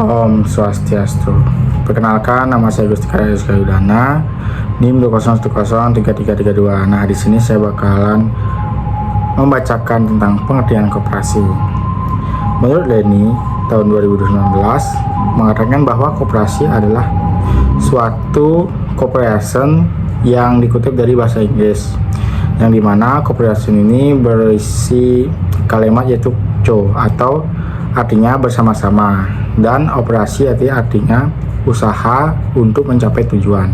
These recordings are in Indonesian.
Om Swastiastu. Perkenalkan, nama saya Gusti Karya Yudana, NIM 201033332. Nah, di sini saya bakalan membacakan tentang pengertian koperasi. Menurut Leni, tahun 2019 mengatakan bahwa koperasi adalah suatu cooperation yang dikutip dari bahasa Inggris, yang dimana cooperation ini berisi kalimat yaitu co atau artinya bersama-sama, dan operasi artinya usaha untuk mencapai tujuan.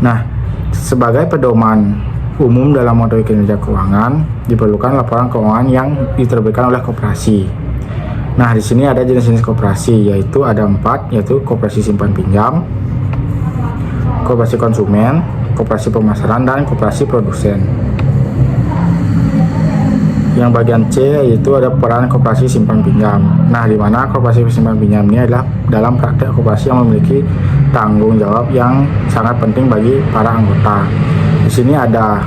Nah, sebagai pedoman umum dalam metode kinerja keuangan, diperlukan laporan keuangan yang diterbitkan oleh koperasi. Nah, di sini ada jenis-jenis koperasi, yaitu ada 4, yaitu koperasi simpan pinjam, koperasi konsumen, koperasi pemasaran, dan koperasi produsen. Yang bagian C yaitu ada peran koperasi simpan pinjam. Nah, di mana koperasi simpan pinjam ini adalah dalam praktek koperasi yang memiliki tanggung jawab yang sangat penting bagi para anggota. Di sini ada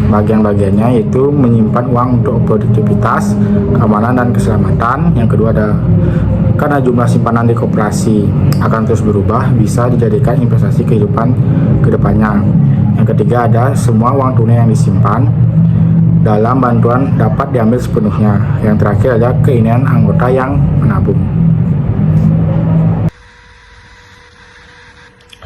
bagian-bagiannya, yaitu menyimpan uang untuk produktivitas, keamanan, dan keselamatan. Yang kedua ada karena jumlah simpanan di koperasi akan terus berubah, bisa dijadikan investasi kehidupan kedepannya. Yang ketiga ada semua uang tunai yang disimpan dalam bantuan dapat diambil sepenuhnya. Yang terakhir ada keinginan anggota yang menabung.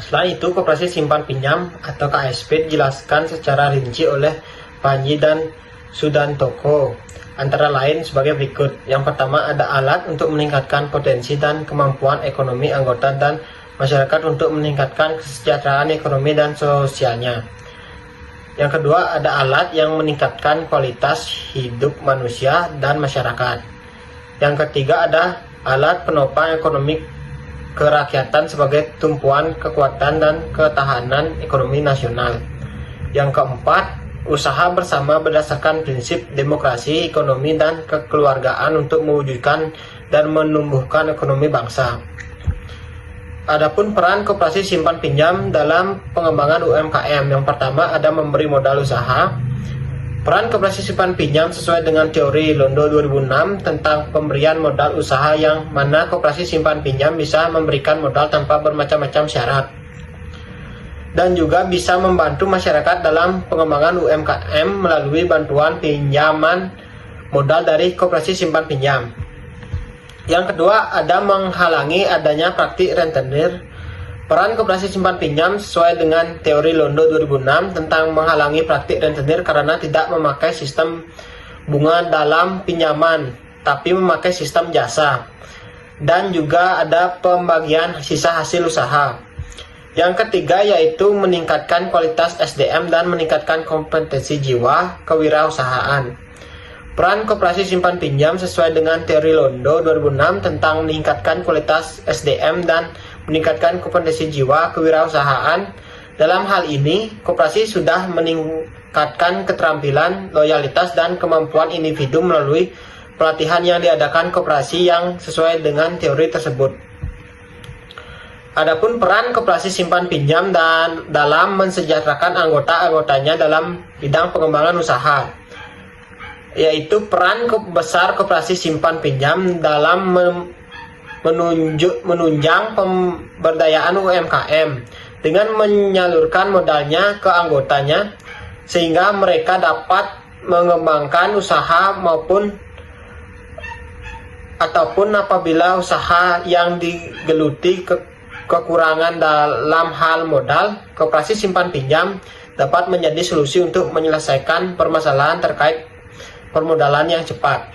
Setelah itu, koperasi simpan pinjam atau KSP dijelaskan secara rinci oleh Panji dan Sudantoko, antara lain sebagai berikut. Yang pertama, ada alat untuk meningkatkan potensi dan kemampuan ekonomi anggota dan masyarakat untuk meningkatkan kesejahteraan ekonomi dan sosialnya. Yang kedua, ada alat yang meningkatkan kualitas hidup manusia dan masyarakat. Yang ketiga, ada alat penopang ekonomi kerakyatan sebagai tumpuan kekuatan dan ketahanan ekonomi nasional. Yang keempat, usaha bersama berdasarkan prinsip demokrasi, ekonomi, dan kekeluargaan untuk mewujudkan dan menumbuhkan ekonomi bangsa. Adapun peran koperasi simpan pinjam dalam pengembangan UMKM, yang pertama ada memberi modal usaha. Peran koperasi simpan pinjam sesuai dengan teori Londo 2006 tentang pemberian modal usaha, yang mana koperasi simpan pinjam bisa memberikan modal tanpa bermacam-macam syarat, dan juga bisa membantu masyarakat dalam pengembangan UMKM melalui bantuan pinjaman modal dari koperasi simpan pinjam. Yang kedua, ada menghalangi adanya praktik rentenir. Peran koperasi simpan pinjam sesuai dengan teori Londo 2006 tentang menghalangi praktik rentenir karena tidak memakai sistem bunga dalam pinjaman, tapi memakai sistem jasa. Dan juga ada pembagian sisa hasil usaha. Yang ketiga yaitu meningkatkan kualitas SDM dan meningkatkan kompetensi jiwa kewirausahaan. Peran koperasi simpan pinjam sesuai dengan teori Londo 2006 tentang meningkatkan kualitas SDM dan meningkatkan kompetensi jiwa kewirausahaan. Dalam hal ini, koperasi sudah meningkatkan keterampilan, loyalitas, dan kemampuan individu melalui pelatihan yang diadakan koperasi yang sesuai dengan teori tersebut. Adapun peran koperasi simpan pinjam dan dalam mensejahterakan anggota-anggotanya dalam bidang pengembangan usaha, yaitu peran besar koperasi simpan pinjam dalam menunjang pemberdayaan UMKM dengan menyalurkan modalnya ke anggotanya sehingga mereka dapat mengembangkan usaha ataupun apabila usaha yang digeluti kekurangan dalam hal modal, koperasi simpan pinjam dapat menjadi solusi untuk menyelesaikan permasalahan terkait permodalan yang cepat.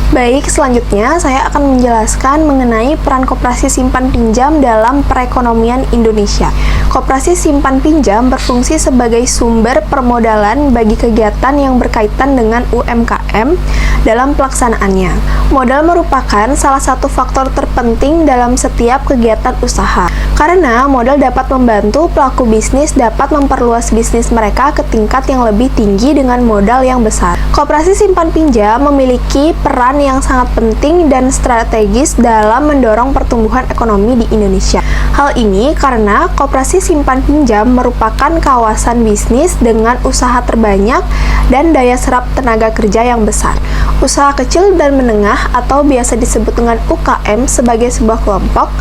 Baik, selanjutnya saya akan menjelaskan mengenai peran koperasi simpan pinjam dalam perekonomian Indonesia. Koperasi simpan pinjam berfungsi sebagai sumber permodalan bagi kegiatan yang berkaitan dengan UMKM dalam pelaksanaannya. Modal merupakan salah satu faktor terpenting dalam setiap kegiatan usaha, karena modal dapat membantu pelaku bisnis dapat memperluas bisnis mereka ke tingkat yang lebih tinggi dengan modal yang besar. Koperasi simpan pinjam memiliki peran yang sangat penting dan strategis dalam mendorong pertumbuhan ekonomi di Indonesia. Hal ini karena koperasi simpan pinjam merupakan kawasan bisnis dengan usaha terbanyak dan daya serap tenaga kerja yang besar. Usaha kecil dan menengah atau biasa disebut dengan UKM sebagai sebuah kelompok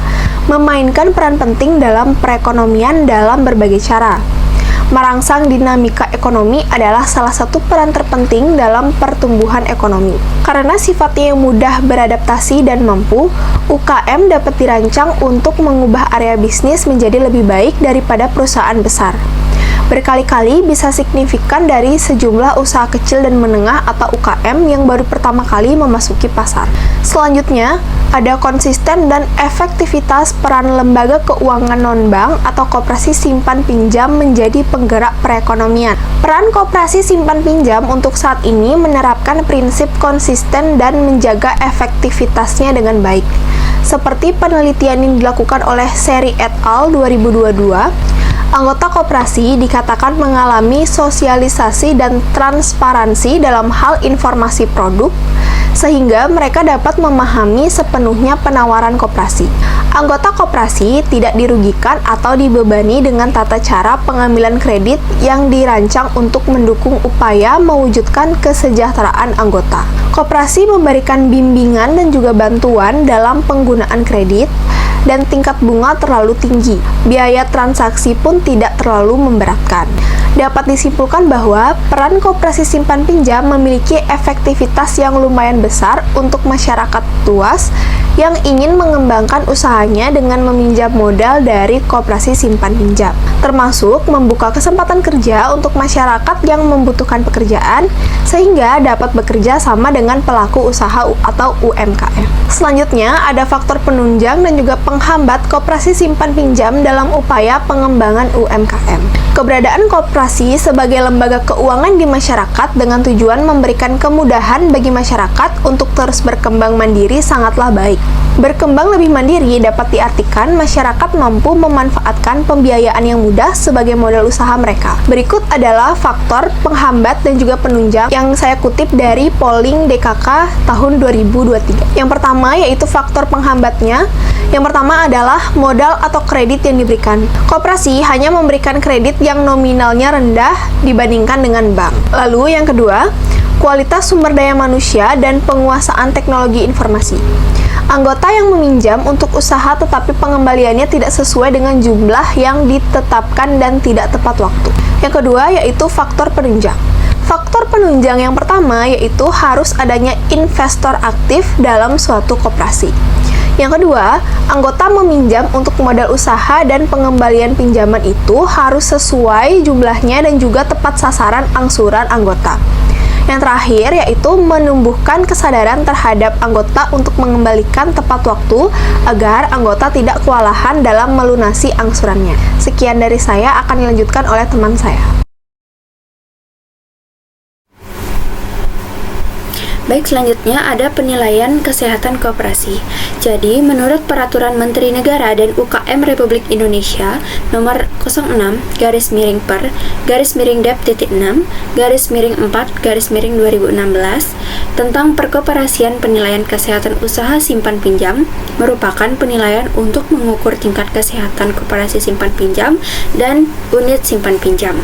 memainkan peran penting dalam perekonomian dalam berbagai cara. Merangsang dinamika ekonomi adalah salah satu peran terpenting dalam pertumbuhan ekonomi. Karena sifatnya yang mudah beradaptasi dan mampu, UKM dapat dirancang untuk mengubah area bisnis menjadi lebih baik daripada perusahaan besar. Berkali-kali bisa signifikan dari sejumlah usaha kecil dan menengah atau UKM yang baru pertama kali memasuki pasar. Selanjutnya, ada konsisten dan efektivitas peran lembaga keuangan non-bank atau koperasi simpan pinjam menjadi penggerak perekonomian. Peran koperasi simpan pinjam untuk saat ini menerapkan prinsip konsisten dan menjaga efektivitasnya dengan baik. Seperti penelitian yang dilakukan oleh Seri et al. 2022, anggota koperasi dikatakan mengalami sosialisasi dan transparansi dalam hal informasi produk, sehingga mereka dapat memahami sepenuhnya penawaran koperasi. Anggota koperasi tidak dirugikan atau dibebani dengan tata cara pengambilan kredit yang dirancang untuk mendukung upaya mewujudkan kesejahteraan anggota. Koperasi memberikan bimbingan dan juga bantuan dalam penggunaan kredit, dan tingkat bunga terlalu tinggi. Biaya transaksi pun tidak terlalu memberatkan. Dapat disimpulkan bahwa peran koperasi simpan pinjam memiliki efektivitas yang lumayan besar untuk masyarakat luas yang ingin mengembangkan usahanya dengan meminjam modal dari koperasi simpan pinjam, termasuk membuka kesempatan kerja untuk masyarakat yang membutuhkan pekerjaan sehingga dapat bekerja sama dengan pelaku usaha atau UMKM. Selanjutnya, ada faktor penunjang dan juga penghambat koperasi simpan pinjam dalam upaya pengembangan UMKM. Keberadaan koperasi sebagai lembaga keuangan di masyarakat dengan tujuan memberikan kemudahan bagi masyarakat untuk terus berkembang mandiri sangatlah baik. Berkembang lebih mandiri dapat diartikan masyarakat mampu memanfaatkan pembiayaan yang mudah sebagai modal usaha mereka. Berikut adalah faktor penghambat dan juga penunjang yang saya kutip dari polling DKK tahun 2023. Yang pertama yaitu faktor penghambatnya. Yang pertama adalah modal atau kredit yang diberikan. Koperasi hanya memberikan kredit yang nominalnya rendah dibandingkan dengan bank. Lalu yang kedua, kualitas sumber daya manusia dan penguasaan teknologi informasi. Anggota yang meminjam untuk usaha tetapi pengembaliannya tidak sesuai dengan jumlah yang ditetapkan dan tidak tepat waktu. Yang kedua yaitu faktor penunjang. Faktor penunjang yang pertama yaitu harus adanya investor aktif dalam suatu koperasi. Yang kedua, anggota meminjam untuk modal usaha dan pengembalian pinjaman itu harus sesuai jumlahnya dan juga tepat sasaran angsuran anggota. Yang terakhir yaitu menumbuhkan kesadaran terhadap anggota untuk mengembalikan tepat waktu agar anggota tidak kewalahan dalam melunasi angsurannya. Sekian dari saya, akan dilanjutkan oleh teman saya. Baik, selanjutnya ada penilaian kesehatan koperasi. Jadi, menurut Peraturan Menteri Negara dan UKM Republik Indonesia Nomor 06/Dep/6/4/2016 tentang perkoperasian penilaian kesehatan usaha simpan pinjam merupakan penilaian untuk mengukur tingkat kesehatan koperasi simpan pinjam dan unit simpan pinjam.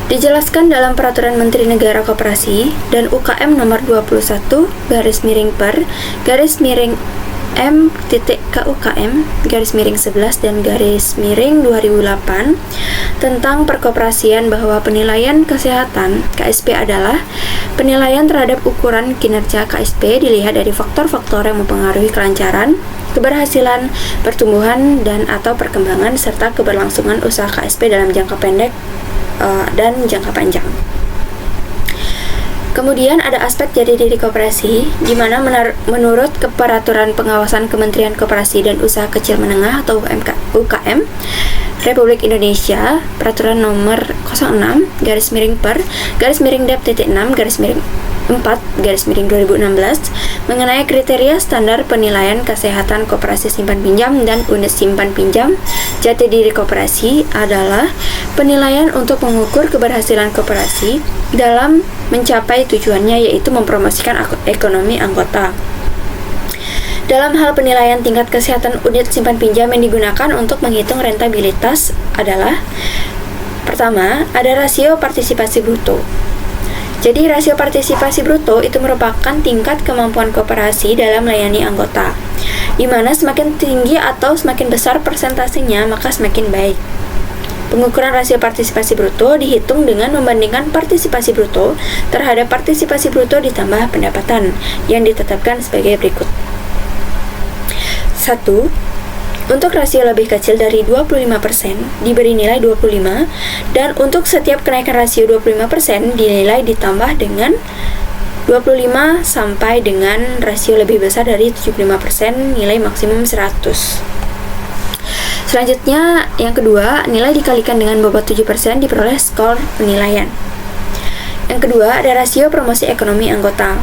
Dijelaskan dalam Peraturan Menteri Negara Koperasi dan UKM Nomor 21/M.KUKM/11 dan /2008 tentang perkoperasian bahwa penilaian kesehatan KSP adalah penilaian terhadap ukuran kinerja KSP dilihat dari faktor-faktor yang mempengaruhi kelancaran, keberhasilan, pertumbuhan, dan atau perkembangan serta keberlangsungan usaha KSP dalam jangka pendek dan jangka panjang. Kemudian ada aspek jati diri koperasi, di mana menurut Peraturan Pengawasan Kementerian Koperasi dan Usaha Kecil Menengah atau UKM Republik Indonesia, Peraturan Nomor 06/Dep/6/4/2016 mengenai kriteria standar penilaian kesehatan koperasi simpan pinjam dan unit simpan pinjam. Jati diri koperasi adalah penilaian untuk mengukur keberhasilan koperasi dalam mencapai tujuannya, yaitu mempromosikan ekonomi anggota. Dalam hal penilaian tingkat kesehatan unit simpan pinjam yang digunakan untuk menghitung rentabilitas adalah: pertama, ada rasio partisipasi bruto. Jadi rasio partisipasi bruto itu merupakan tingkat kemampuan koperasi dalam melayani anggota, di mana semakin tinggi atau semakin besar persentasenya maka semakin baik. Pengukuran rasio partisipasi bruto dihitung dengan membandingkan partisipasi bruto terhadap partisipasi bruto ditambah pendapatan yang ditetapkan sebagai berikut. 1. Untuk rasio lebih kecil dari 25% diberi nilai 25, dan untuk setiap kenaikan rasio 25% dinilai ditambah dengan 25 sampai dengan rasio lebih besar dari 75% nilai maksimum 100. Selanjutnya, yang kedua, nilai dikalikan dengan bobot 7% diperoleh skor penilaian. Yang kedua, ada rasio promosi ekonomi anggota,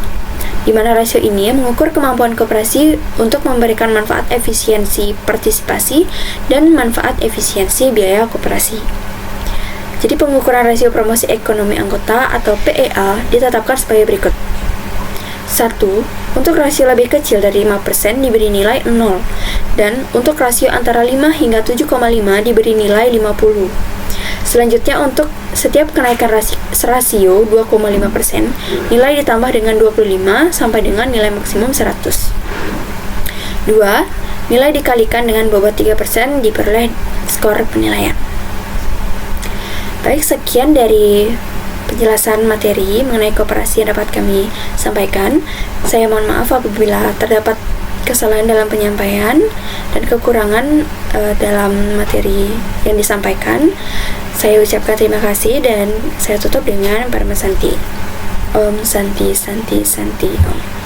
di mana rasio ini mengukur kemampuan koperasi untuk memberikan manfaat efisiensi partisipasi dan manfaat efisiensi biaya koperasi. Jadi pengukuran rasio promosi ekonomi anggota atau PEA ditetapkan sebagai berikut. 1. Untuk rasio lebih kecil dari 5% diberi nilai 0, dan untuk rasio antara 5 hingga 7,5 diberi nilai 50. Selanjutnya, untuk setiap kenaikan rasio 2,5%, nilai ditambah dengan 25 sampai dengan nilai maksimum 100. 2. Nilai dikalikan dengan bobot 3% diperoleh skor penilaian. Baik, sekian dari penjelasan materi mengenai koperasi yang dapat kami sampaikan. Saya mohon maaf apabila terdapat kesalahan dalam penyampaian dan kekurangan dalam materi yang disampaikan. Saya ucapkan terima kasih dan saya tutup dengan Parma Santi. Om Santi Santi Santi Om.